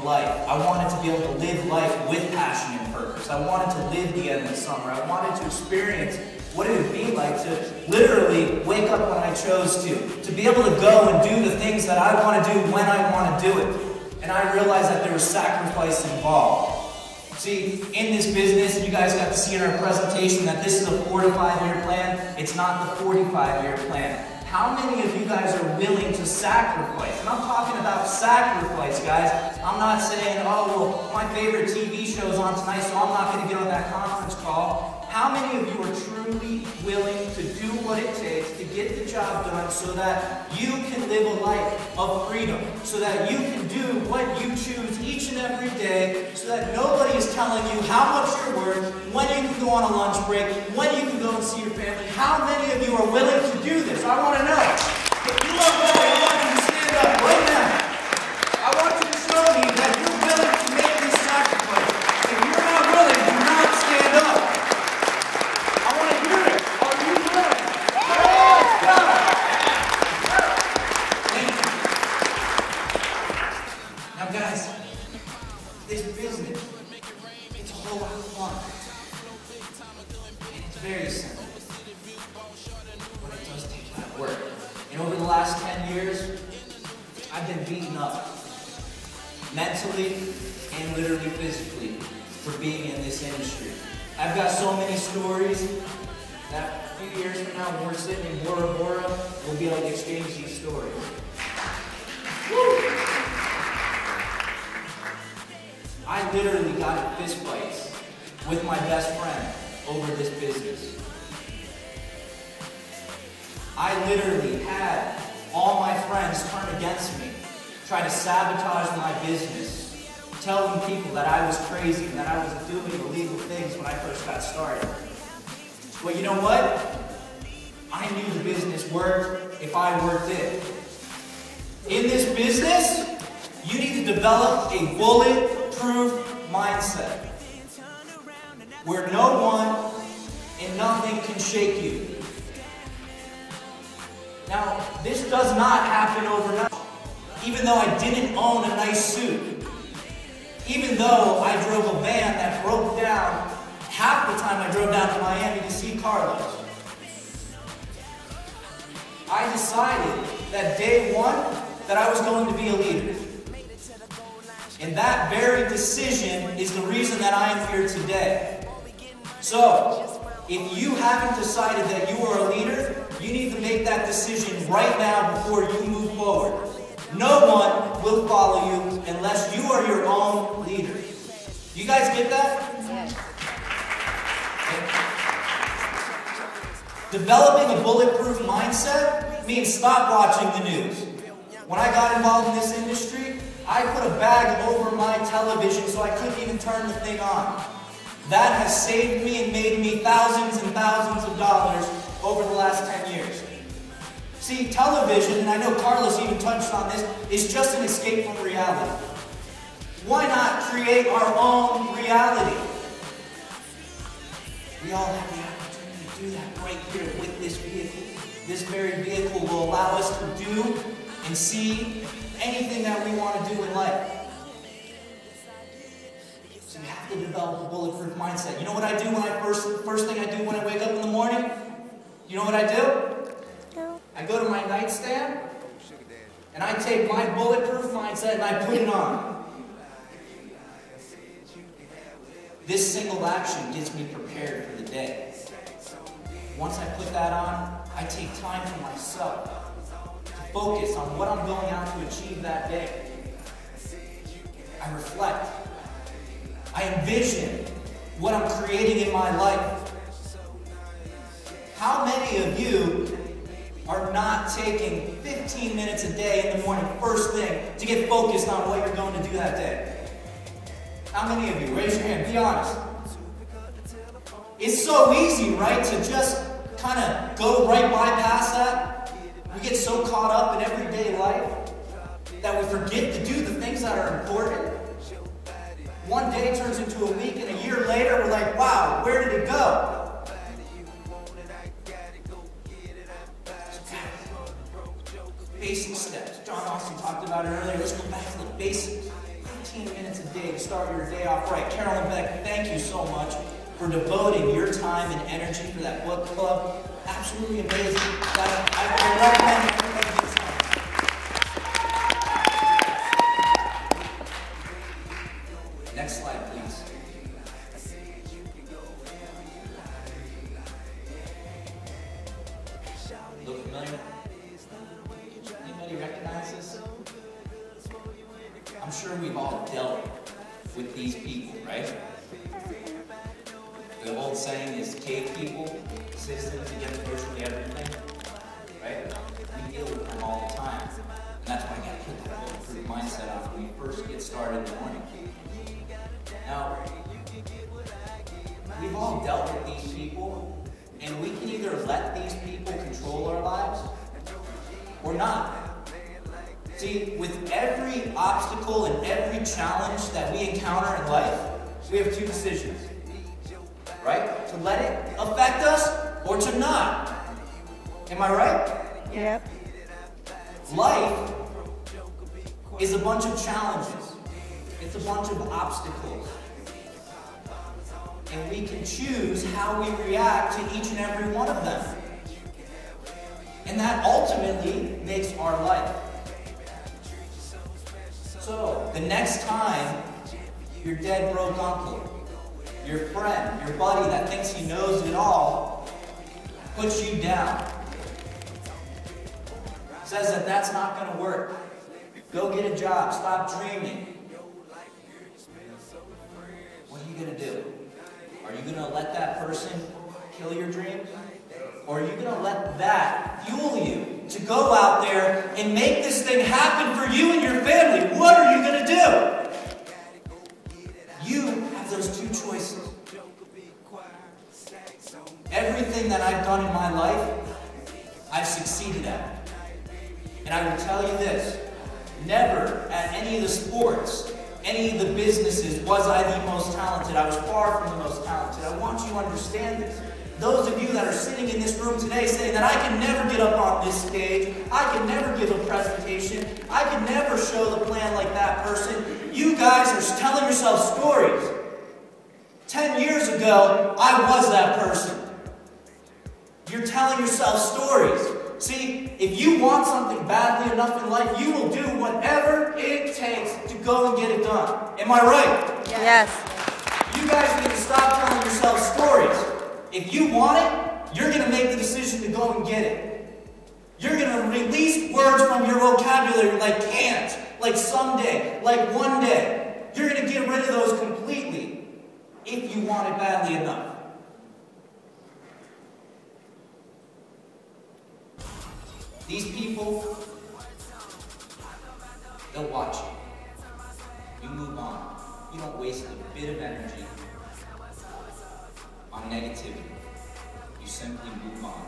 in life. I wanted to be able to live life with passion and purpose. I wanted to live the endless summer. I wanted to experience what it would be like to literally wake up when I chose to be able to go and do the things that I want to do when I want to do it. And I realized that there was sacrifice involved. See, in this business, you guys got to see in our presentation that this is a 4 to 5 year plan. It's not the 45-year plan. How many of you guys are willing to sacrifice? And I'm talking about sacrifice, guys. I'm not saying, oh, well, my favorite TV show's on tonight, so I'm not going to get on that conference call. How many of you are truly willing to do what it takes to get the job done so that you can live a life of freedom, so that you can do what you choose each and every day, so that nobody is telling you how much you're worth, when you can go on a lunch break, when you can go and see your family? How many of you are willing to do this? I want to know. If you love God, I want you to stand up right now. I want you to show me that you're willing to make this sacrifice. If you're not willing, do not stand up. I want to hear it. Are you willing? Yes, God. Thank you. Now, guys, this business, it's a whole lot of fun. And it's very simple. But it does take a lot of work. And over the last 10 years, I've been beaten up. Mentally and literally physically for being in this industry. I've got so many stories that a few years from now when we're sitting in Bora Bora, we'll be able to exchange these stories. Woo! I literally got in fist fights with my best friend over this business. I literally had all my friends turn against me, try to sabotage my business, telling people that I was crazy and that I was doing illegal things when I first got started. Well, you know what? I knew the business worked if I worked it. In this business, you need to develop a bulletproof mindset where no one and nothing can shake you. Now, this does not happen overnight. Even though I didn't own a nice suit, even though I drove a van that broke down half the time I drove down to Miami to see Carlos, I decided that day one that I was going to be a leader. And that very decision is the reason that I am here today. So, if you haven't decided that you are a leader, you need to make that decision right now before you move forward. No one will follow you unless you are your own leader. You guys get that? Yes. Okay. Developing a bulletproof mindset means stop watching the news. When I got involved in this industry, I put a bag over my television so I couldn't even turn the thing on. That has saved me and made me thousands and thousands of dollars over the last 10 years. See, television, and I know Carlos even touched on this, is just an escape from reality. Why not create our own reality? We all have the opportunity to do that right here with this vehicle. This very vehicle will allow us to do and see anything that we want to do in life. So we have to develop a bulletproof mindset. You know what I do when first thing I do when I wake up in the morning? You know what I do? No. I go to my nightstand and I take my bulletproof mindset and I put it on. This single action gets me prepared for the day. Once I put that on, I take time for myself to focus on what I'm going out to achieve that day. I reflect. I envision what I'm creating in my life. How many of you are not taking 15 minutes a day in the morning, first thing, to get focused on what you're going to do that day? How many of you? Raise your hand. Be honest. It's so easy, right, to just kind of go right bypass that. We get so caught up in everyday life that we forget to do the things that are important. One day turns into a week, and a year later, we're like, wow, where did it go? Basic steps. John Austin talked about it earlier. Let's go back to the basics. 15 minutes a day to start your day off right. Carolyn Beck, thank you so much for devoting your time and energy for that book club. Absolutely amazing. I recommend everybody gets on. Next slide, please. Look familiar? Anybody recognize this? I'm sure we've all dealt with these people, right? The old saying is cave people, systems against virtually everything, right? We deal with them all the time. And that's why I got to put that bulletproof mindset on when we first get started in the morning. Now, we've all dealt with these people, and we can either let these people control our lives or not. See, with every obstacle and every challenge that we encounter in life, we have two decisions, right? To let it affect us or to not. Am I right? Yep. Life is a bunch of challenges. It's a bunch of obstacles. And we can choose how we react to each and every one of them. And that ultimately makes our life. So, the next time your dead broke uncle, your friend, your buddy that thinks he knows it all, puts you down, says that that's not going to work, go get a job, stop dreaming, what are you going to do? Are you going to let that person kill your dreams? Or are you going to let that fuel you to go out there and make this thing happen for you and your family? What are you going to do? You have those two choices. Everything that I've done in my life, I've succeeded at. And I will tell you this, never at any of the sports, any of the businesses was I the most talented. I was far from the most talented. I want you to understand this. Those of you that are sitting in this room today saying that I can never get up on this stage, I can never give a presentation, I can never show the plan like that person, you guys are telling yourself stories. 10 years ago, I was that person. You're telling yourself stories. See, if you want something badly enough in life, you will do whatever it takes to go and get it done. Am I right? Yes. You guys need to stop telling yourself stories. If you want it, you're going to make the decision to go and get it. You're going to release words from your vocabulary like can't, like someday, like one day. You're going to get rid of those completely if you want it badly enough. These people, they'll watch you. You move on. You don't waste a bit of energy on negativity. You simply move on.